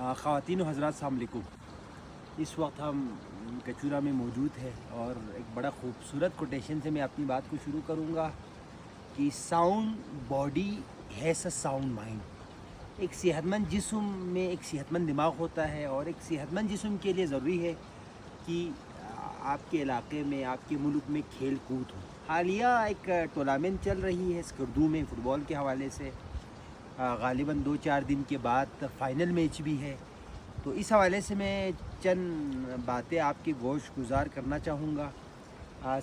خواتین و حضرات السلام علیکم. اس وقت ہم کچورا میں موجود ہے اور ایک بڑا خوبصورت کوٹیشن سے میں اپنی بات کو شروع کروں گا کہ sound body has a sound mind. ایک صحت مند جسم میں ایک صحت مند دماغ ہوتا ہے اور ایک صحت مند جسم کے لیے ضروری ہے کہ آپ کے علاقے میں آپ کے ملک میں کھیل کود ہو. حالیہ ایک ٹورنامنٹ چل رہی ہے اسکردو میں فٹ بال کے حوالے سے. غالباً 2-4 دن کے بعد فائنل میچ بھی ہے. تو اس حوالے سے میں چند باتیں آپ کی گوش گزار کرنا چاہوں گا.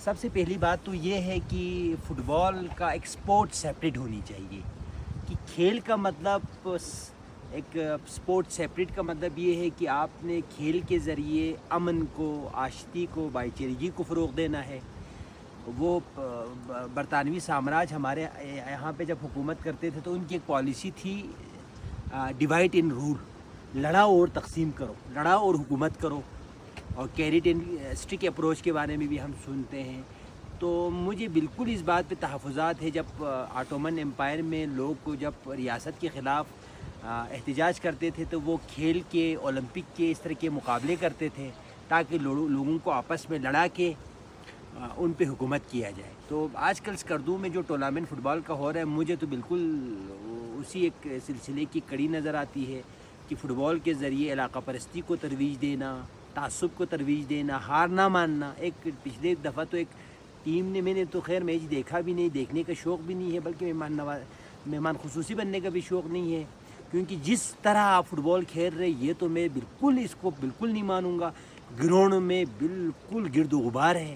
سب سے پہلی بات تو یہ ہے کہ فٹ بال کا ایک سپورٹ سیپریٹ ہونی چاہیے. کہ کھیل کا مطلب ایک سپورٹ سیپریٹ کا مطلب یہ ہے کہ آپ نے کھیل کے ذریعے امن کو، آشتی کو، بھائی چارگی کو فروغ دینا ہے. وہ برطانوی سامراج ہمارے یہاں پہ جب حکومت کرتے تھے تو ان کی ایک پالیسی تھی ڈیوائڈ ان رول، لڑا اور تقسیم کرو، لڑا اور حکومت کرو. اور کیریٹ ان اسٹرک اپروچ کے بارے میں بھی ہم سنتے ہیں. تو مجھے بالکل اس بات پہ تحفظات ہے جب آٹومن امپائر میں لوگ جب ریاست کے خلاف احتجاج کرتے تھے تو وہ کھیل کے، اولمپک کے اس طرح کے مقابلے کرتے تھے تاکہ لوگوں کو آپس میں لڑا کے ان پہ حکومت کیا جائے. تو آج کل اسکردو میں جو ٹورنامنٹ فٹ بال کا ہو رہا ہے مجھے تو بالکل اسی ایک سلسلے کی کڑی نظر آتی ہے کہ فٹ بال کے ذریعے علاقہ پرستی کو ترویج دینا، تعصب کو ترویج دینا، ہار نہ ماننا. ایک پچھلے دفعہ تو ایک ٹیم نے، میں نے تو خیر میچ دیکھا بھی نہیں، دیکھنے کا شوق بھی نہیں ہے، بلکہ مہمان خصوصی بننے کا بھی شوق نہیں ہے، کیونکہ جس طرح آپ فٹ بال کھیل رہے یہ تو میں بالکل اس کو بالکل نہیں مانوں گا. گراؤنڈ میں بالکل گرد و غبار ہے.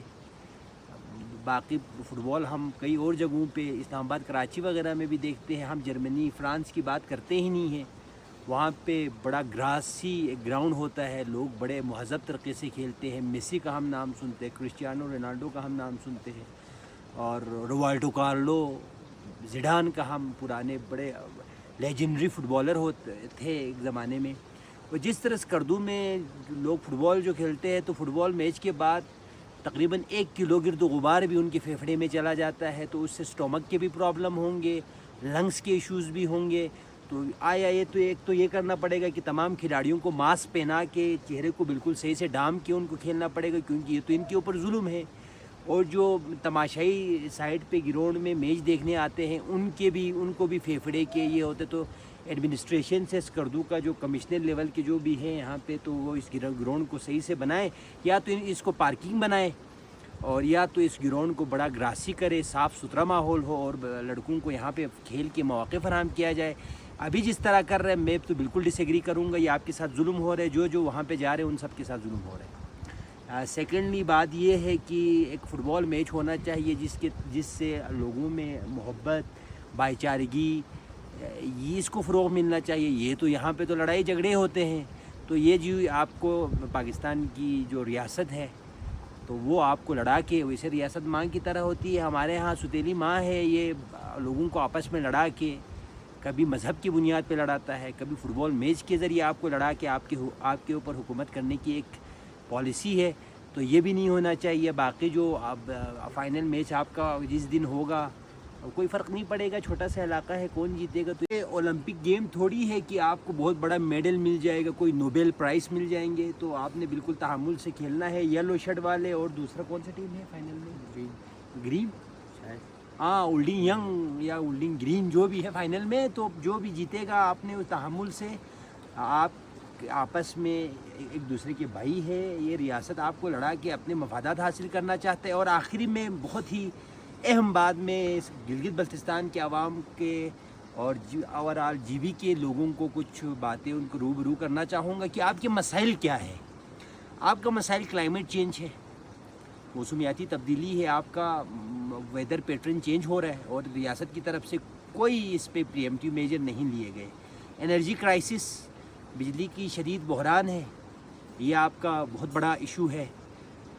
باقی فٹ بال ہم کئی اور جگہوں پہ اسلام آباد، کراچی وغیرہ میں بھی دیکھتے ہیں. ہم جرمنی، فرانس کی بات کرتے ہی نہیں ہیں. وہاں پہ بڑا گراسی گراؤنڈ ہوتا ہے، لوگ بڑے مہذب طریقے سے کھیلتے ہیں. میسی کا ہم نام سنتے ہیں، کرسٹیانو رونالڈو کا ہم نام سنتے ہیں، اور روبرٹو کارلو، زیڈان کا ہم پرانے بڑے لیجنڈری فٹ بالر ہوتے تھے ایک زمانے میں. اور جس طرح اسکردو میں لوگ فٹ بال جو کھیلتے ہیں تو فٹ بال میچ کے بعد تقریباً 1 کلو گرد و غبار بھی ان کے پھیپھڑے میں چلا جاتا ہے. تو اس سے سٹومک کے بھی پرابلم ہوں گے، لنگس کے ایشوز بھی ہوں گے. تو ایک تو یہ کرنا پڑے گا کہ تمام کھلاڑیوں کو ماسک پہنا کے چہرے کو بالکل صحیح سے ڈھانپ کے ان کو کھیلنا پڑے گا، کیونکہ یہ تو ان کے اوپر ظلم ہے. اور جو تماشائی سائڈ پہ گراؤنڈ میں میچ دیکھنے آتے ہیں ان کو بھی پھیپھڑے کے یہ ہوتے. تو ایڈمنسٹریشن سے اسکردو کا جو کمشنر لیول کے جو بھی ہیں یہاں پہ، تو وہ اس گراؤنڈ کو صحیح سے بنائیں، یا تو اس کو پارکنگ بنائیں، اور یا تو اس گراؤنڈ کو بڑا گراسی کرے، صاف ستھرا ماحول ہو اور لڑکوں کو یہاں پہ کھیل کے مواقع فراہم کیا جائے. ابھی جس طرح کر رہے ہیں میں تو بالکل ڈس ایگری کروں گا. یہ آپ کے ساتھ ظلم ہو رہا ہے، جو وہاں پہ جا رہے ہیں ان سب کے ساتھ ظلم ہو رہا ہے. سیکنڈلی بات یہ ہے کہ ایک فٹ بال میچ ہونا چاہیے جس سے لوگوں میں محبت، بھائی چارگی، یہ اس کو فروغ ملنا چاہیے. یہ تو یہاں پہ تو لڑائی جھگڑے ہوتے ہیں. تو یہ جو آپ کو پاکستان کی جو ریاست ہے تو وہ آپ کو لڑا کے، ویسے ریاست ماں کی طرح ہوتی ہے، ہمارے ہاں ستیلی ماں ہے. یہ لوگوں کو آپس میں لڑا کے، کبھی مذہب کی بنیاد پہ لڑاتا ہے، کبھی فٹ بال میچ کے ذریعے آپ کو لڑا کے آپ کے اوپر حکومت کرنے کی ایک پالیسی ہے. تو یہ بھی نہیں ہونا چاہیے. باقی جو اب فائنل میچ آپ کا جس دن ہوگا کوئی فرق نہیں پڑے گا، چھوٹا سا علاقہ ہے، کون جیتے گا. تو یہ اولمپک گیم تھوڑی ہے کہ آپ کو بہت بڑا میڈل مل جائے گا، کوئی نوبل پرائز مل جائیں گے. تو آپ نے بالکل تحمل سے کھیلنا ہے. یلو شرٹ والے اور دوسرا کون سا ٹیم ہے فائنل میں؟ گرین، ہاں اولڈنگ ینگ یا اولڈنگ گرین، جو بھی ہے فائنل میں. تو جو بھی جیتے گا آپ نے اس تحمل سے، آپ آپس میں ایک دوسرے کے بھائی ہے. یہ ریاست آپ کو لڑا کے اپنے مفادات حاصل کرنا چاہتے ہیں. اور آخری میں بہت ہی اہم بات میں گلگت بلتستان کے عوام کے اور اوورآل جی بی کے لوگوں کو کچھ باتیں ان کو روبرو کرنا چاہوں گا کہ آپ کے مسائل کیا ہے. آپ کا مسائل کلائمیٹ چینج ہے، موسمیاتی تبدیلی ہے، آپ کا ویدر پیٹرن چینج ہو رہا ہے اور ریاست کی طرف سے کوئی اس پہ پری ایمپٹیو میجر نہیں لیے گئے. انرجی کرائسس، بجلی کی شدید بحران ہے، یہ آپ کا بہت بڑا ایشو ہے.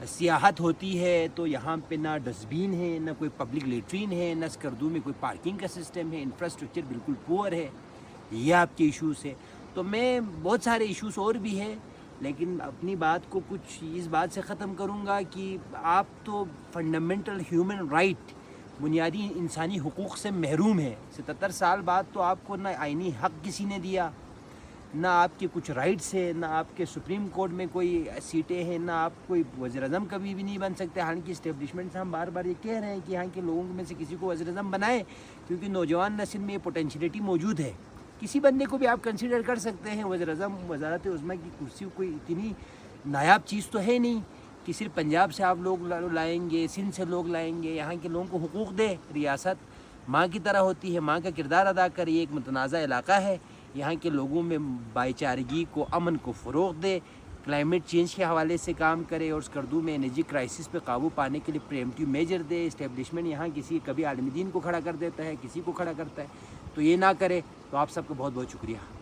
سیاحت ہوتی ہے تو یہاں پہ نہ ڈسٹبین ہے، نہ کوئی پبلک لیٹرین ہے، نہ اسکردو میں کوئی پارکنگ کا سسٹم ہے، انفراسٹرکچر بالکل پور ہے. یہ آپ کے ایشوز ہے. تو میں بہت سارے ایشوز اور بھی ہیں، لیکن اپنی بات کو کچھ اس بات سے ختم کروں گا کہ آپ تو فنڈامنٹل ہیومن رائٹ، بنیادی انسانی حقوق سے محروم ہیں. 77 سال بعد تو آپ کو نہ آئینی حق کسی نے دیا، نہ آپ کے کچھ رائٹس ہیں، نہ آپ کے سپریم کورٹ میں کوئی سیٹیں ہیں، نہ آپ کوئی وزیر اعظم کبھی بھی نہیں بن سکتے۔ حالانکہ اسٹیبلشمنٹ سے ہم بار بار یہ کہہ رہے ہیں کہ یہاں کے لوگوں میں سے کسی کو وزیر اعظم بنائیں، کیونکہ نوجوان نسل میں یہ پوٹینشیلٹی موجود ہے۔ کسی بندے کو بھی آپ کنسیڈر کر سکتے ہیں وزیر اعظم، وزارت عظمیٰ کی کرسی کوئی اتنی نایاب چیز تو ہے نہیں کہ صرف پنجاب سے آپ لوگ لائیں گے، سندھ سے لوگ لائیں گے۔ یہاں کے لوگوں کو حقوق دے، ریاست ماں کی طرح ہوتی ہے، ماں کا کردار ادا کرے۔ یہ ایک متنازع علاقہ ہے، یہاں کے لوگوں میں بھائی چارگی کو، امن کو فروغ دے، کلائمیٹ چینج کے حوالے سے کام کرے، اور اسکردو میں انرجی کرائسس پہ قابو پانے کے لیے پریمپٹیو میجر دے۔ اسٹیبلشمنٹ یہاں کبھی عالم دین کو کھڑا کر دیتا ہے، کسی کو کھڑا کرتا ہے، تو یہ نہ کرے۔ تو آپ سب کو بہت بہت شکریہ۔